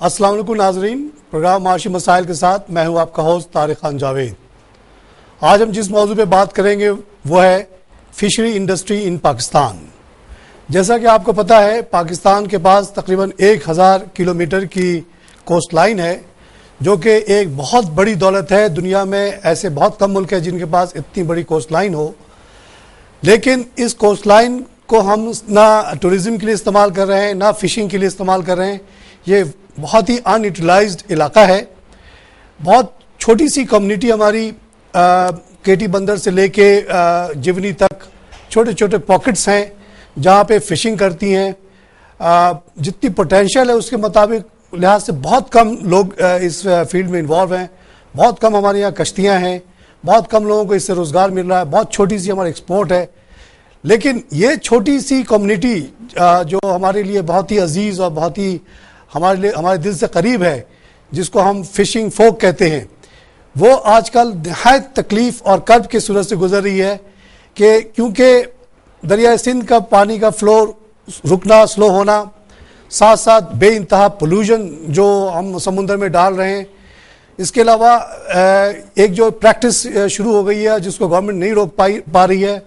अस्सलाम वालेकुम नाजरीन, प्रोग्राम माशी मसाइल के साथ मैं हूं आपका होस्ट तारिक खान जावेद। आज हम जिस मौजू पे बात करेंगे वो है फिशरी इंडस्ट्री इन पाकिस्तान। जैसा कि आपको पता है, पाकिस्तान के पास तकरीबन 1000 किलोमीटर की कोस्ट लाइन है, जो कि एक बहुत बड़ी दौलत है। दुनिया में ऐसे बहुत कम मुल्क हैं जिनके पास इतनी बड़ी कोस्ट लाइन हो। लेकिन इस कोस्ट लाइन को हम ना टूरिज़्म के लिए इस्तेमाल कर रहे हैं, ना फिशिंग के लिए इस्तेमाल कर रहे हैं। ये बहुत ही अनयूटिलाइज्ड इलाका है। बहुत छोटी सी कम्युनिटी हमारी केटी बंदर से लेके जिवनी तक छोटे छोटे पॉकेट्स हैं जहाँ पे फिशिंग करती हैं। जितनी पोटेंशियल है उसके मुताबिक लिहाज से बहुत कम लोग इस फील्ड में इन्वॉल्व हैं। बहुत कम हमारे यहाँ कश्तियाँ हैं, बहुत कम लोगों को इससे रोज़गार मिल रहा है। बहुत छोटी सी हमारा एक्सपोर्ट है। लेकिन ये छोटी सी कम्युनिटी जो हमारे लिए बहुत ही अजीज़ और बहुत ही हमारे दिल से करीब है, जिसको हम फिशिंग फोक कहते हैं, वो आजकल नहायत तकलीफ़ और कर्ब की सूरत से गुजर रही है कि क्योंकि दरिया सिंध का पानी का फ्लो रुकना, स्लो होना, साथ साथ बेइंतहा पोल्यूशन जो हम समुद्र में डाल रहे हैं। इसके अलावा एक जो प्रैक्टिस शुरू हो गई है जिसको गवर्नमेंट नहीं रोक पा रही है,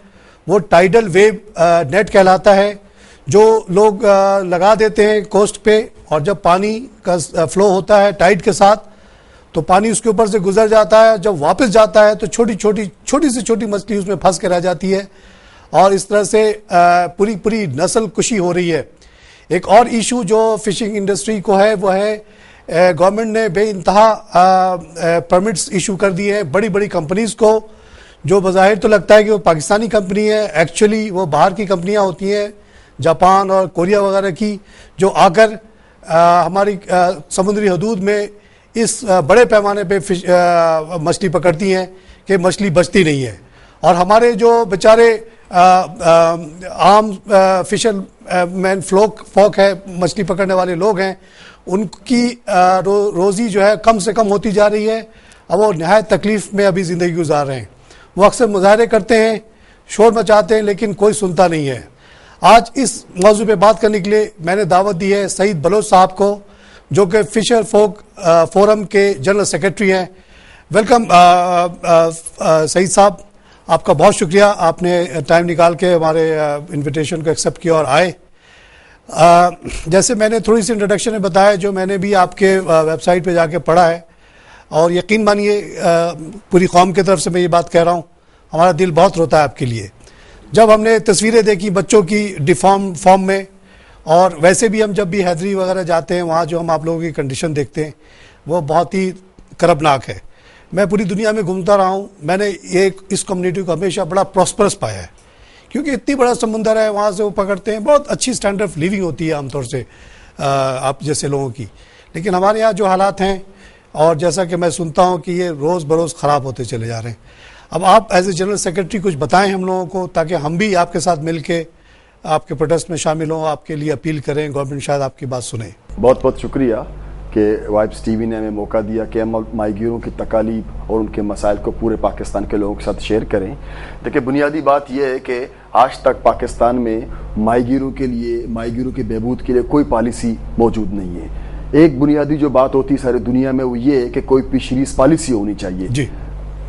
वो टाइडल वेव नेट कहलाता है, जो लोग लगा देते हैं कोस्ट पे, और जब पानी का फ्लो होता है टाइड के साथ तो पानी उसके ऊपर से गुजर जाता है। जब वापस जाता है तो छोटी से छोटी मछली उसमें फंस के रह जाती है, और इस तरह से पूरी नस्ल कुशी हो रही है। एक और इशू जो फिशिंग इंडस्ट्री को है वो है गवर्नमेंट ने बेइंतहा परमिट्स इशू कर दिए हैं बड़ी बड़ी कंपनीज़ को, जो बज़ाहिर तो लगता है कि वो पाकिस्तानी कंपनी है, एक्चुअली वो बाहर की कंपनियां होती हैं, जापान और कोरिया वगैरह की, जो आकर हमारी समुद्री हदूद में इस बड़े पैमाने पे मछली पकड़ती हैं कि मछली बचती नहीं है। और हमारे जो बेचारे आम फिशर मैन फोक है, मछली पकड़ने वाले लोग हैं, उनकी रोज़ी जो है कम से कम होती जा रही है। अब वो नहायत तकलीफ़ में अभी ज़िंदगी गुजार रहे हैं। वो अक्सर मुजाहरे करते हैं, शोर मचाते हैं, लेकिन कोई सुनता नहीं है। आज इस मौजू पे बात करने के लिए मैंने दावत दी है सईद बलोच साहब को, जो कि फिशर फोक फोरम के जनरल सेक्रेटरी हैं। वेलकम सईद साहब, आपका बहुत शुक्रिया, आपने टाइम निकाल के हमारे इनविटेशन को एक्सेप्ट किया और आए। जैसे मैंने थोड़ी सी इंट्रोडक्शन में बताया, जो मैंने भी आपके वेबसाइट पे जाके पढ़ा है, और यकीन मानिए पूरी कौम की तरफ से मैं ये बात कह रहा हूँ, हमारा दिल बहुत रोता है आपके लिए। जब हमने तस्वीरें देखी बच्चों की डिफॉर्म फॉर्म में, और वैसे भी हम जब भी हैदरी वगैरह जाते हैं, वहाँ जो हम आप लोगों की कंडीशन देखते हैं वो बहुत ही करबनाक है। मैं पूरी दुनिया में घूमता रहा हूँ, मैंने इस कम्युनिटी को हमेशा बड़ा प्रॉस्परस पाया है, क्योंकि इतनी बड़ा समुंदर है, वहाँ से वो पकड़ते हैं, बहुत अच्छी स्टैंडर्ड ऑफ लिविंग होती है आमतौर से आप जैसे लोगों की। लेकिन हमारे यहाँ जो हालात हैं, और जैसा कि मैं सुनता हूँ कि ये रोज़ बरोज़ ख़राब होते चले जा रहे हैं। अब आप एज ए जनरल सेक्रेटरी कुछ बताएं हम लोगों को, ताकि हम भी आपके साथ मिल के आपके प्रोटेस्ट में शामिल हों, आपके लिए अपील करें, गवर्नमेंट शायद आपकी बात सुने। बहुत बहुत शुक्रिया कि वाइब्स टीवी ने हमें मौका दिया कि हम माहीगीरों की तकालीफ और उनके मसाइल को पूरे पाकिस्तान के लोगों के साथ शेयर करें। देखिए, बुनियादी बात यह है कि आज तक पाकिस्तान में माहीगीरों के लिए, माहीगीरों के बहबूद के लिए कोई पॉलिसी मौजूद नहीं है। एक बुनियादी जो बात होती है सारी दुनिया में, वो ये है कि कोई फिशरीज पॉलिसी होनी चाहिए जी।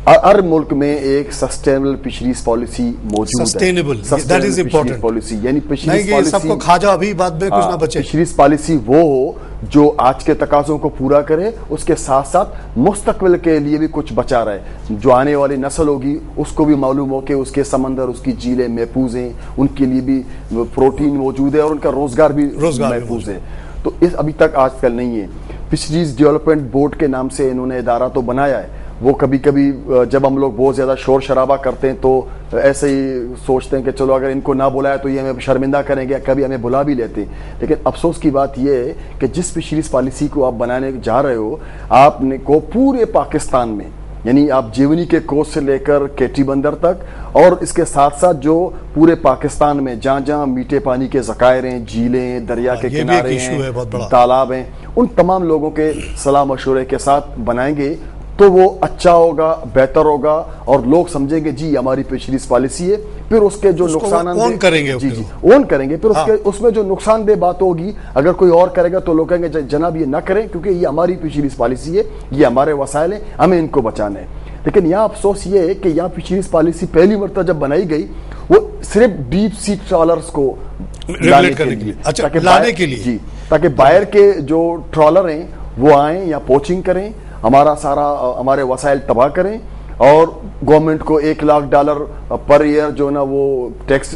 हर मुल्क में एक सस्टेनेबल फिशरीज पॉलिसी मौजूद है। Sustainable, that is important policy, यानी फिशरीज पॉलिसी, सबको खा जाओ अभी बाद में कुछ ना बचे। फिशरीज पॉलिसी वो हो जो आज के तकाज़ों को पूरा करे, उसके साथ साथ मुस्तकबिल के लिए भी कुछ बचा रहे। जो आने वाली नस्ल होगी उसको भी मालूम हो कि उसके समंदर, उसकी झीलें महफूज हैं, उनके लिए भी प्रोटीन मौजूद है और उनका रोजगार भी महफूज है। तो इस अभी तक आजकल नहीं है। फिशरीज डेवलपमेंट बोर्ड के नाम से इन्होंने इदारा तो बनाया है। वो कभी कभी जब हम लोग बहुत ज़्यादा शोर शराबा करते हैं तो ऐसे ही सोचते हैं कि चलो अगर इनको ना बुलाया तो ये हमें शर्मिंदा करेंगे, कभी हमें बुला भी लेते हैं। लेकिन अफसोस की बात यह है कि जिस फिशरीज पॉलिसी को आप बनाने जा रहे हो, आपने को पूरे पाकिस्तान में, यानी आप जीवनी के कोस्ट से लेकर केटी बंदर तक, और इसके साथ साथ जो पूरे पाकिस्तान में जहाँ जहाँ मीठे पानी के ज़खायर हैं, झीलें, दरिया के किनारे हैं, तालाब हैं, उन तमाम लोगों के सलाह मशवरे के साथ बनाएंगे तो वो अच्छा होगा, बेहतर होगा और लोग समझेंगे जी हमारी फिशरीज पॉलिसी है। फिर उसके जो नुकसान ओन करेंगे, जी जी ओन करेंगे। फिर उसके उसमें जो नुकसानदेह बात होगी, अगर कोई और करेगा तो लोग कहेंगे जनाब ये ना करें, क्योंकि ये हमारी फिशरीज पॉलिसी है, ये हमारे वसाइल हैं, हमें इनको बचाना है। लेकिन यहाँ अफसोस ये है कि यहाँ फिशरीज पॉलिसी पहली मरतबा जब बनाई गई वो सिर्फ डीप सी ट्रॉलर्स को लाने के लिए, अच्छा, लाने के लिए जी, ताकि बाहर के जो ट्रॉलर हैं वो आए या पोचिंग करें, हमारे वसाइल तबाह करें और गवर्नमेंट को $1 लाख पर ईयर जो ना वो टैक्स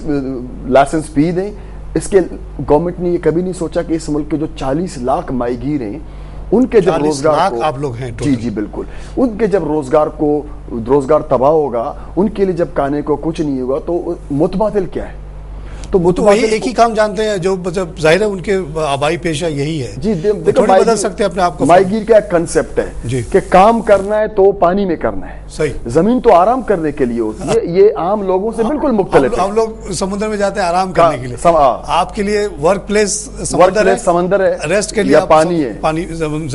लाइसेंस फी दें। इसके गवर्नमेंट ने ये कभी नहीं सोचा कि इस मुल्क के जो 40 लाख माहीगीर हैं उनके जब रोजगार को, आप लोग हैं जी जी बिल्कुल, उनके जब रोजगार तबाह होगा, उनके लिए जब खाने को कुछ नहीं होगा तो मुतबादिल क्या है? तो वही एक ही काम जानते हैं जो मतलब जाहिर है उनके आबाई पेशा यही है जी। देखो बदल सकते हैं अपने आप को। माहीगीर का एक कंसेप्ट है कि काम करना है तो पानी में करना है, सही। जमीन तो आराम करने के लिए होती है, ये आम लोगों से बिल्कुल मुख्तलिफ है। हम लोग समुद्र में जाते हैं आराम करने के लिए, आपके लिए वर्क प्लेस समंदर है, रेस्ट के लिए पानी है, पानी जमीन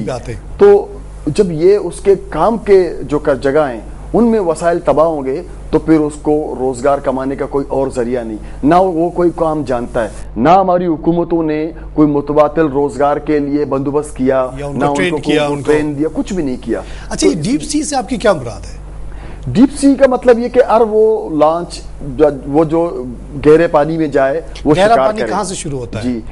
पे आते हैं। तो जब ये उसके काम के जो जगह हैं उनमें वसाइल तबाह होंगे तो फिर उसको रोजगार कमाने का कोई और जरिया नहीं, ना वो कोई काम जानता है, ना हमारी हुकूमतों ने कोई मुतबातिल रोजगार के लिए बंदोबस्त किया, ना उनको ट्रेन दिया, कुछ भी नहीं किया। अच्छा, ये डीप सी से आपकी क्या मुराद है? डीप सी का मतलब ये कि वो लॉन्च वो जो गहरे पानी में जाए, वो गहरा पानी कहाँ से शुरू होता है? जी,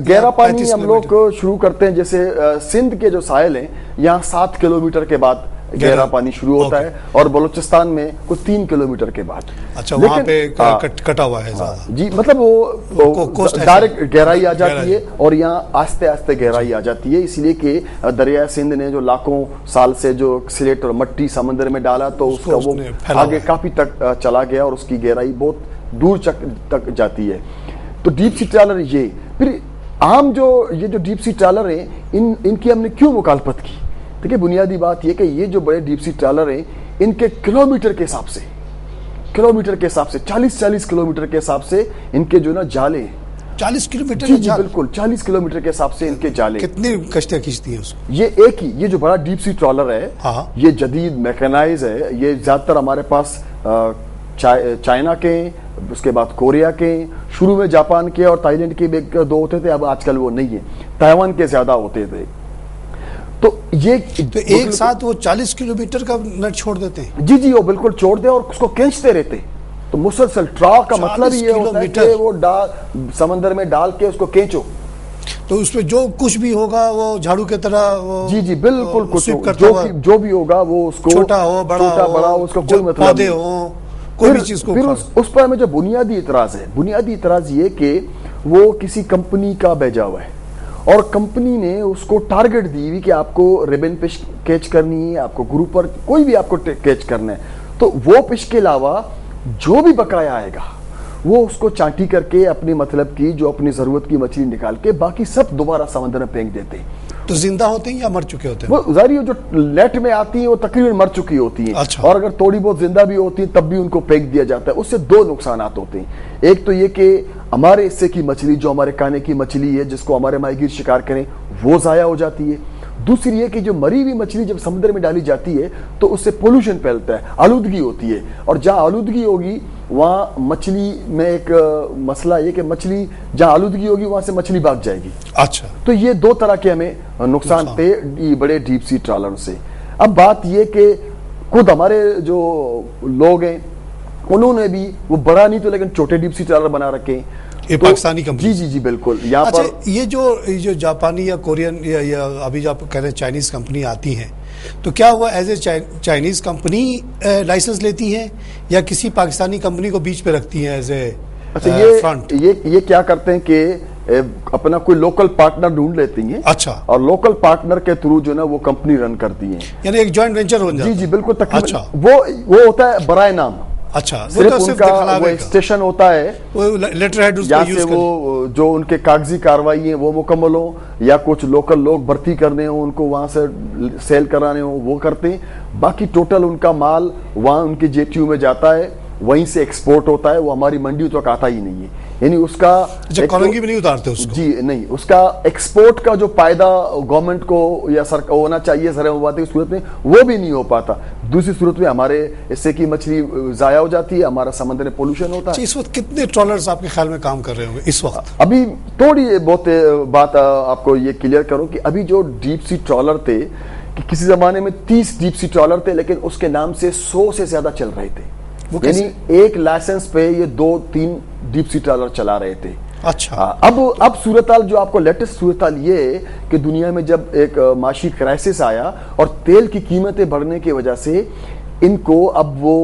गहरा पानी हम लोग शुरू करते हैं, जैसे सिंध के जो साहिल हैं यहाँ 7 किलोमीटर के बाद गहरा पानी शुरू होता है और बलूचिस्तान में कुछ 3 किलोमीटर के बाद। अच्छा, वहां पे कटा हुआ है ज़्यादा। जी, मतलब वो डायरेक्ट गहराई आ जाती है और यहाँ आस्ते आस्ते गहराई आ जाती है, इसलिए कि दरिया सिंध ने जो लाखों साल से जो सिलेट और मट्टी समंदर में डाला तो उसका वो आगे काफी तक चला गया और उसकी गहराई बहुत दूर तक जाती है। तो डीप सी ट्रॉलर ये, फिर आम ये जो डीप सी ट्रॉलर है इनकी हमने क्यों मुखालफत की? देखिए, बुनियादी बात यह कि ये जो बड़े डीप सी ट्रॉलर हैं इनके किलोमीटर के हिसाब से 40 किलोमीटर के हिसाब से इनके जो ना जाले 40 किलोमीटर जी बिल्कुल 40 किलोमीटर के हिसाब से इनके जाले। कितनी कश्तियां खींचती हैं उसको? ये एक ही, ये जो बड़ा डीप सी ट्रॉलर है, हाँ। ये जदीद मैकेनाइज है, ये ज्यादातर हमारे पास चाइना के, उसके बाद कोरिया के, शुरू में जापान के और थाईलैंड के 2 होते थे, अब आजकल वो नहीं है, ताइवान के ज्यादा होते थे। तो एक साथ वो 40 किलोमीटर का नट छोड़ देते हैं? जी जी, वो बिल्कुल छोड़ दे और उसको खींचते रहते। तो मुसलसल ट्रॉ का मतलब ये होता है कि वो समंदर में डाल के उसको खींचो, तो उसमें जो कुछ भी होगा वो झाड़ू की तरह वो जी जी बिल्कुल कुछ जो भी होगा वो उसको छोटा हो बड़ा हो उसको कोई मतलब पौधे हो, कोई भी चीज को। फिर उस पर हमें जो बुनियादी इतराज ये कि वो किसी कंपनी का भेजा हुआ है और कंपनी ने उसको टारगेट दी हुई कि आपको रिबन फिश कैच करनी है, आपको ग्रुपर कोई भी आपको कैच करना है, तो वो फिश के अलावा जो भी बकाया आएगा वो उसको चाटी करके अपने मतलब की जो अपनी जरूरत की मछली निकाल के बाकी सब दोबारा समुद्र में फेंक देते हैं। तो जिंदा होते हैं या मर चुके होते हैं? वो जारी जो नेट में आती है वो तकरीबन मर चुकी होती है। अच्छा। और अगर थोड़ी बहुत जिंदा भी होती है तब भी उनको फेंक दिया जाता है। उससे 2 नुकसान होते हैं। एक तो ये कि हमारे हिस्से की मछली जो हमारे खाने की मछली है जिसको हमारे माहीगीर शिकार करें वो जाया हो जाती है। दूसरी ये कि जो मरी हुई मछली जब समुद्र में डाली जाती है तो उससे पोल्यूशन फैलता है, आलूदगी होती है, और जहां आलूदगी होगी वहां मछली में एक मसला ये कि मछली जहां आलूदगी होगी वहां से मछली भाग जाएगी। अच्छा, तो ये 2 तरह के हमें नुकसान थे ये बड़े डीप सी ट्रॉलर से। अब बात ये कि खुद हमारे जो लोग हैं उन्होंने भी वो बड़ा नहीं तो लेकिन छोटे डीप सी ट्रॉलर बना रखे हैं। ये तो पाकिस्तानी कंपनी? जी बिल्कुल। यहाँ अच्छा, पर ये जो जापानी या कोरियन या अभी जो आप कह रहे हैं चाइनीज कंपनी आती हैं, तो क्या वो as a Chinese company licence लेती हैं या किसी पाकिस्तानी कंपनी को बीच पे रखती हैं एज ए? अच्छा, ये क्या करते हैं कि अपना कोई लोकल पार्टनर ढूंढ लेती हैं। अच्छा। और लोकल पार्टनर के थ्रू जो ना वो कंपनी रन करती है, यानी एक जॉइंट वेंचर हो जाता है? जी बिल्कुल। अच्छा। वो होता है बराए नाम। अच्छा, सिर्फ उनका वो स्टेशन होता है, वो लेटर हेड उसका यूज से वो जो उनके कागजी कार्रवाई है वो मुकम्मल हो या कुछ लोकल लोग भर्ती करने हो उनको वहां से सेल कराने हो वो करते हैं। बाकी टोटल उनका माल वहां उनके जेटीयू में जाता है, वहीं से एक्सपोर्ट होता है, वो हमारी मंडियों तक आता ही नहीं है। यानी उसका कॉलोनी में नहीं उतारते उसको। जी नहीं, उसका एक्सपोर्ट का जो फायदा गवर्नमेंट को या सरकार होना चाहिए सर की सूरत में, वो भी नहीं हो पाता। दूसरी सूरत में हमारे इससे की मछली जाया हो जाती है, हमारा समंदर में पोल्यूशन होता है। इस वक्त कितने ट्रॉलर्स आपके ख्याल में काम कर रहे होंगे इस वक्त? अभी थोड़ी बहुत बात आपको ये क्लियर करूं कि अभी जो डीप सी ट्रॉलर थे, कि किसी जमाने में 30 डीप सी ट्रॉलर थे, लेकिन उसके नाम से 100 से ज्यादा चल रहे थे। यानी एक लाइसेंस पे ये 2-3 डीप सी ट्रॉलर चला रहे थे। अच्छा। अब सूरत-हाल जो आपको लेटेस्ट सूरत-हाल ये है कि दुनिया में जब एक माशी क्राइसिस आया और तेल की कीमतें बढ़ने की वजह से इनको अब वो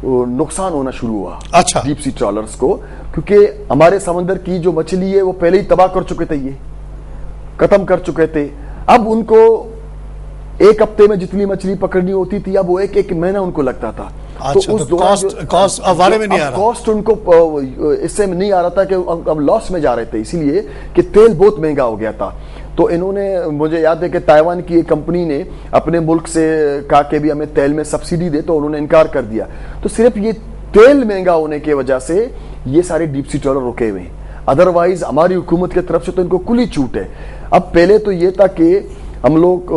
नुकसान होना शुरू हुआ। अच्छा। डीप सी ट्रॉलर्स को, क्योंकि हमारे समंदर की जो मछली है वो पहले ही तबाह कर चुके थे, ये खत्म कर चुके थे। अब उनको एक हफ्ते में जितनी मछली पकड़नी होती थी, अब वो एक महीना उनको लगता था। अच्छा, तो उस कॉस्ट अवारे में नहीं आ रहा, कॉस्ट उनको इससे नहीं आ रहा था कि अब लॉस में जा रहे थे, इसीलिए कि तेल बहुत महंगा हो गया था। तो इन्होंने, मुझे याद है कि ताइवान की एक कंपनी ने अपने मुल्क से कहा कि भी हमें तेल में सब्सिडी दे, तो उन्होंने इनकार कर दिया। तो सिर्फ ये तेल महंगा होने की वजह से ये सारे डीप सी ट्रॉलर रुके हुए हैं। अदरवाइज हमारी हुकूमत की तरफ से तो इनको खुली छूट है। अब पहले तो ये था कि हम लोग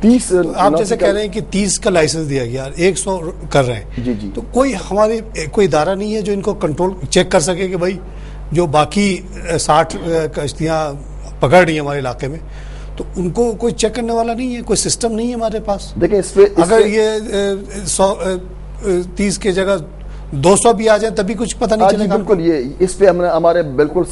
30, आप जैसे कह रहे हैं कि 30 का लाइसेंस दिया गया, 100 कर रहे हैं। जी जी। तो कोई हमारे कोई इदारा नहीं है जो इनको कंट्रोल चेक कर सके कि भाई जो बाकी 60 कश्तियां पकड़ रही है हमारे इलाके में, तो उनको कोई चेक करने वाला नहीं है, कोई सिस्टम नहीं है हमारे पास। देखिए अगर ये 30 की जगह 200 भी आ जाए तभी कुछ पता नहीं चलेगा। बिल्कुल, ये इस पे हमने हमारे बिल्कुल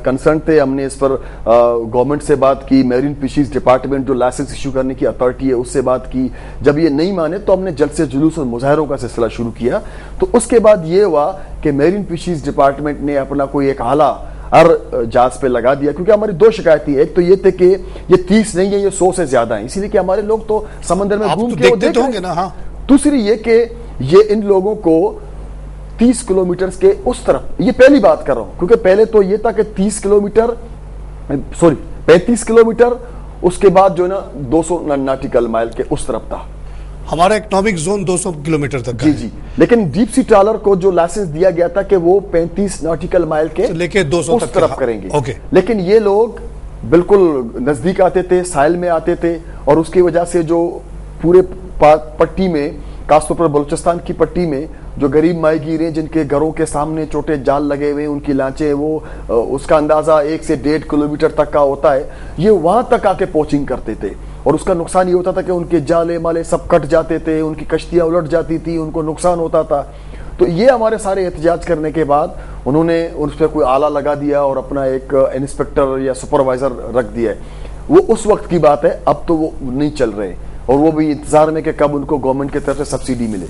कंसर्न थे। हमने इस पर गवर्नमेंट से बात की, मेरीन फिशरीज डिपार्टमेंट जो लाइसेंस इशू करने की अथॉरिटी है उससे बात की। जब ये नहीं माने तो हमने जल्द से जुलूस और मुजाहरों का सिलसिला शुरू किया। तो उसके बाद ये हुआ कि मेरीन फिशरीज डिपार्टमेंट ने अपना कोई एक हाला हर जहाज पे लगा दिया, क्योंकि हमारी 2 शिकायतें, एक तो ये थे कि ये 30 नहीं है, ये 100 से ज्यादा है, इसीलिए कि हमारे लोग तो समंदर में घूम के देखते होंगे ना। हाँ। दूसरी ये कि ये इन लोगों को 30 किलोमीटर के उस तरफ, ये पहली बात कर रहा हूं, क्योंकि पहले तो ये था कि 30 किलोमीटर, सॉरी 35 किलोमीटर, उसके बाद जो है ना 200 नॉटिकल माइल के उस तरफ था। हमारा इकोनॉमिक जोन 200 किलोमीटर तक जी जी। लेकिन डीप सी ट्रॉलर को जो लाइसेंस दिया गया था कि वो 35 नॉटिकल माइल के लेके 200 उस तरफ करेंगे। ओके। लेकिन ये लोग बिल्कुल नजदीक आते थे, साहिल में आते थे, और उसकी वजह से जो पूरे पट्टी में, खासतौर पर बलूचिस्तान की पट्टी में जो गरीब माहीगीर हैं, जिनके घरों के सामने छोटे जाल लगे हुए हैं, उनकी लांचें, वो उसका अंदाजा 1 से 1.5 किलोमीटर तक का होता है, ये वहां तक आके पोचिंग करते थे। और उसका नुकसान ये होता था कि उनके जाले माले सब कट जाते थे, उनकी कश्तियां उलट जाती थी, उनको नुकसान होता था। तो ये हमारे सारे एहतजाज करने के बाद उन्होंने उस पर कोई आला लगा दिया और अपना एक इंस्पेक्टर या सुपरवाइजर रख दिया है। वो उस वक्त की बात है, अब तो वो नहीं चल रहे, और वो भी इंतजार में कि कब उनको गवर्नमेंट की तरफ से सब्सिडी मिले।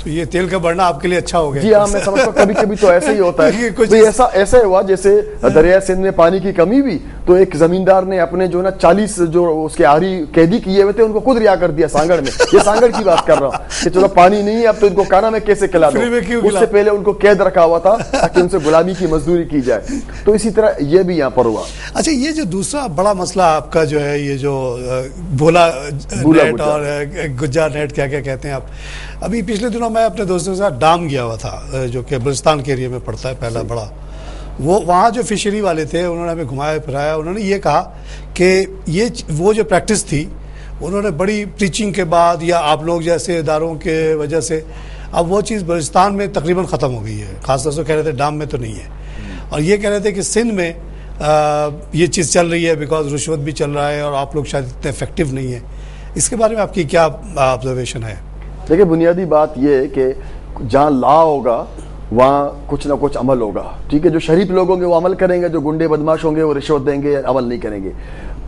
तो ये तेल का बढ़ना आपके लिए अच्छा हो गया। जी हाँ, मैं समझता हूँ कभी कभी तो ऐसा ही होता है। तो ऐसा हुआ जैसे दरिया सिंध में पानी की कमी भी, तो एक जमींदार ने अपने जो ना 40 जो उसके आरी कैदी किए हुए थे उनको खुद रिहा कर दिया सांगड़ में। ये सांगड़ की बात कर रहा हूँ कि चलो पानी नहीं है, अब तो इनको खाना में कैसे खिला दो, उससे पहले उनको कैद रखा हुआ था ताकि उनसे गुलामी की मजदूरी की जाए। तो इसी तरह ये भी यहाँ पर हुआ। अच्छा, ये जो दूसरा बड़ा मसला आपका जो है, ये जो भोला नेट और गुज्जा नेट, क्या क्या कहते हैं आप, अभी पिछले दिनों मैं अपने दोस्तों के साथ डाम गया हुआ था, जो कि बलूचिस्तान के एरिया में पड़ता है, पहला बड़ा। वो वहाँ जो फिशरी वाले थे उन्होंने हमें घुमाया फिराया। उन्होंने ये कहा कि ये वो जो प्रैक्टिस थी, उन्होंने बड़ी प्रीचिंग के बाद या आप लोग जैसे इदारों के वजह से अब वो चीज़ बलूचिस्तान में तकरीबन ख़त्म हो गई है। खासतौर से कह रहे थे डाम में तो नहीं है, और ये कह रहे थे कि सिंध में ये चीज़ चल रही है बिकॉज रुश्वत भी चल रहा है और आप लोग शायद इतने इफेक्टिव नहीं है। इसके बारे में आपकी क्या ऑब्जर्वेशन है? देखिए, बुनियादी बात यह है कि जहाँ लॉ होगा वहाँ कुछ ना कुछ अमल होगा। ठीक है, जो शरीफ लोग होंगे वो अमल करेंगे, जो गुंडे बदमाश होंगे वो रिश्वत देंगे, अमल नहीं करेंगे।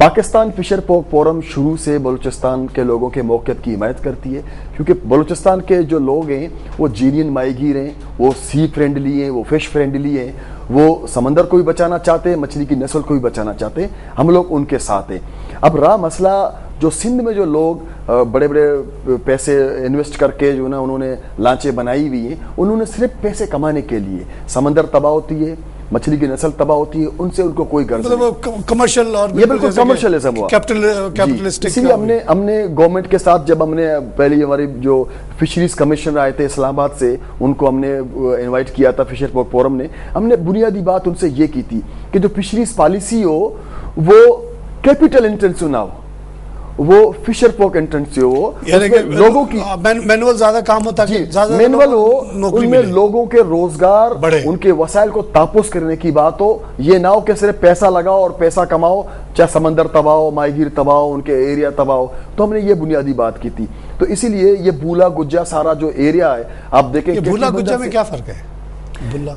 पाकिस्तान फिशर फोरम शुरू से बलूचिस्तान के लोगों के मौक़िफ़ की हिमायत करती है, क्योंकि बलूचिस्तान के जो लोग हैं वो जीनियन माहीगीर हैं, वो सी फ्रेंडली हैं, वो फिश फ्रेंडली हैं, वो समंदर को भी बचाना चाहते हैं, मछली की नस्ल को भी बचाना चाहते हैं। हम लोग उनके साथ हैं। अब रहा मसला जो सिंध में जो लोग बड़े बड़े पैसे इन्वेस्ट करके जो ना उन्होंने लांचें बनाई हुई हैं, उन्होंने सिर्फ पैसे कमाने के लिए, समंदर तबाह होती है, मछली की नस्ल तबाह होती है, उनसे उनको कोई गर्ज नहीं। मतलब कमर्शियल और ये बिल्कुल कमर्शियलिज्म हुआ, कैपिटलिस्टिक। इसलिए हमने गवर्नमेंट के साथ, जब हमने पहले हमारे जो फिशरीज कमिश्नर आए थे इस्लामाबाद से, उनको हमने इनवाइट किया था फिशर फोरम ने, हमने बुनियादी बात उनसे ये की थी कि जो फिशरीज पॉलिसी हो वो कैपिटल इंटेंसिव ना हो, वो फिशर फोक इंटेंसिव हो, लोगों की मैनुअल ज्यादा काम होता है, ज्यादा मैनुअल हो, उनमें लोगों के रोजगार, उनके वसाइल को तापुस करने की बात हो। ये ना हो कि सिर्फ पैसा लगाओ और पैसा कमाओ, चाहे समंदर तबाह हो, माहीगीर तबाह हो, उनके एरिया तबाह हो। तो हमने ये बुनियादी बात की थी। तो इसीलिए ये भूला गुज्जा सारा जो एरिया है, आप देखें भूला गुज्जा में क्या फर्क है? भूला,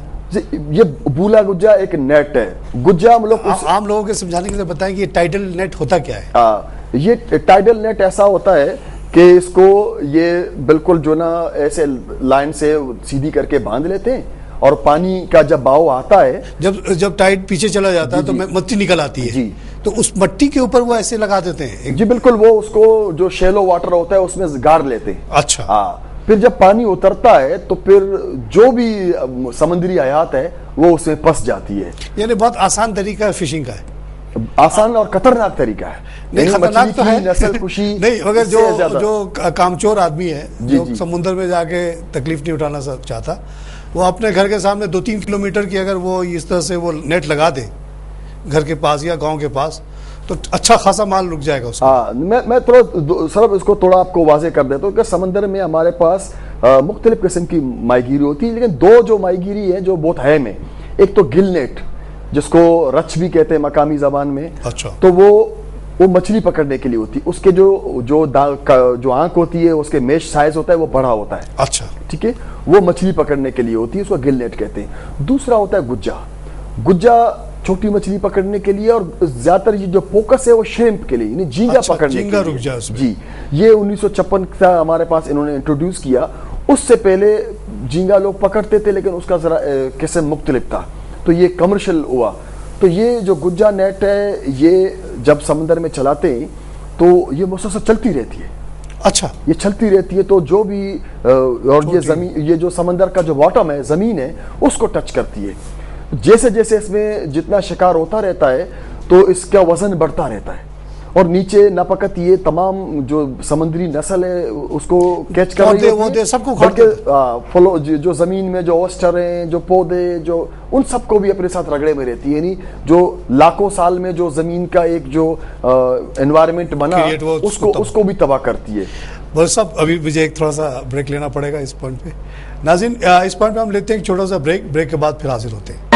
ये भूला गुज्जा एक नेट है। गुज्जा हम लोग आम लोगों के समझाने के लिए बताएं कि टाइडल नेट होता क्या है? ये टाइडल नेट ऐसा होता है कि इसको ये बिल्कुल जो ना ऐसे लाइन से सीधी करके बांध लेते हैं, और पानी का जब बहाव आता है, जब टाइड पीछे चला जाता है तो मट्टी निकल आती है जी, तो उस मट्टी के ऊपर वो ऐसे लगा देते हैं जी, बिल्कुल। वो उसको जो शैलो वाटर होता है उसमें गाड़ लेते हैं। अच्छा। हाँ, फिर जब पानी उतरता है तो फिर जो भी समुद्री हयात है वो उसमें फंस जाती है। यानी बहुत आसान तरीका है फिशिंग का है, आसान और खतरनाक तरीका है। नहीं, खतरनाक तो है नस्ल कुशी नहीं, मगर जो कामचोर आदमी है, जो समुद्र में जाके तकलीफ नहीं उठाना चाहता, वो अपने घर के सामने 2-3 किलोमीटर की अगर वो इस तरह से वो नेट लगा दे घर के पास या गांव के पास, तो अच्छा खासा माल रुक जाएगा उसका। हाँ, मैं थोड़ा सर इसको थोड़ा आपको वाजे कर देता हूँ कि समंदर में हमारे पास मुख्तलिफ किस्म की माहीगीरी होती है, लेकिन दो जो माहीगीरी है जो बहुत अहम है, एक तो गिल नेट जिसको रच भी कहते हैं मकामी जबान में। अच्छा। तो वो मछली पकड़ने के लिए होती है, उसके जो आंख होती है, उसके मेश साइज होता है वो बड़ा होता है। अच्छा, ठीक है, वो मछली पकड़ने के लिए होती है, उसको गिल नेट कहते हैं। दूसरा होता है गुज्जा। गुज्जा छोटी मछली पकड़ने के लिए, और ज्यादातर ये जो फोकस है वो श्रिम्प के लिए, झींगा पकड़ने के लिए जी। ये 1956 का हमारे पास इन्होंने इंट्रोड्यूस किया। उससे पहले झींगा लोग पकड़ते थे, लेकिन उसका जरा किस्म मुख्तलिफ था, तो ये कमर्शियल हुआ। तो ये जो गुज्जा नेट है, ये जब समंदर में चलाते हैं तो ये मुसलसल चलती रहती है। अच्छा, ये चलती रहती है, तो जो भी और ये जमीन, ये जो समंदर का जो बॉटम है, जमीन है, उसको टच करती है। जैसे जैसे इसमें जितना शिकार होता रहता है तो इसका वजन बढ़ता रहता है, और नीचे ना फकत ये तमाम जो समुद्री नस्ल है उसको कैच कर रही है, सबको फलो जो जमीन में जो ऑयस्टर हैं, जो पौधे, जो उन सबको भी अपने साथ रगड़े में रहती है। यानी जो लाखों साल में जो जमीन का एक जो एनवायरनमेंट बना, उसको भी तबाह करती है। बस साहब, अभी मुझे एक थोड़ा सा ब्रेक लेना पड़ेगा इस पॉइंट पे। नाज़रीन, इस पॉइंट पे हम लेते हैं एक छोटा सा ब्रेक के बाद फिर हाजिर होते हैं।